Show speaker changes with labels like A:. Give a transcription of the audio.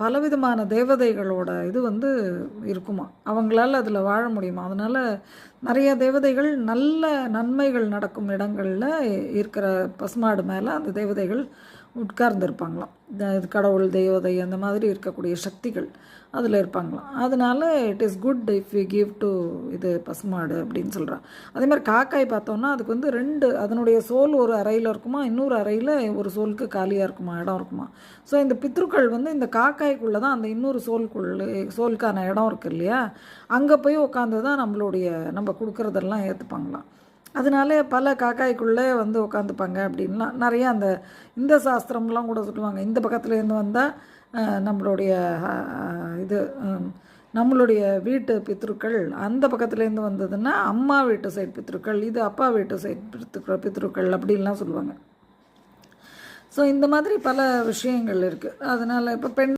A: பலவிதமான தேவதைகளோட இது வந்து இருக்குமா, அவங்களால அதில் வாழ முடியுமா. அதனால் நிறைய தேவதைகள் நல்ல நன்மைகள் நடக்கும் இடங்களில் இருக்கிற பசுமாடு மேலே அந்த தேவதைகள் உட்கார்ந்துருப்பாங்களாம். இது கடவுள் தேவதை அந்த மாதிரி இருக்கக்கூடிய சக்திகள் அதில் இருப்பாங்களாம். அதனால it is good if you give to இது பசுமாடு அப்படின்னு சொல்கிறான். அதே மாதிரி காக்காய் பார்த்தோன்னா அதுக்கு வந்து அதனுடைய சோல் ஒரு அறையில் இருக்குமா, இன்னொரு அறையில் ஒரு சோலுக்கு காலியாக இருக்குமா, இடம் இருக்குமா. ஸோ இந்த பித்ருக்கள் வந்து இந்த காக்காய்க்குள்ளே தான் அந்த இன்னொரு சோலுக்கான இடம் இருக்குது இல்லையா, அங்கே போய் உட்காந்து தான் நம்ம கொடுக்குறதெல்லாம் ஏற்றுப்பாங்களாம். அதனால பல காக்காய்க்குள்ளே வந்து உட்காந்துப்பாங்க அப்படின்லாம் நிறையா இந்த சாஸ்திரம்லாம் கூட சொல்லுவாங்க. இந்த பக்கத்துலேருந்து வந்தால் நம்மளுடைய இது நம்மளுடைய வீட்டு பித்ருக்கள், அந்த பக்கத்துலேருந்து வந்ததுன்னா அம்மா வீட்டு சைட் பித்ருக்கள், இது அப்பா வீட்டு சைட் பித்ருக்கள் அப்படின்லாம் சொல்லுவாங்க. ஸோ இந்த மாதிரி பல விஷயங்கள் இருக்குது. அதனால் இப்போ பெண்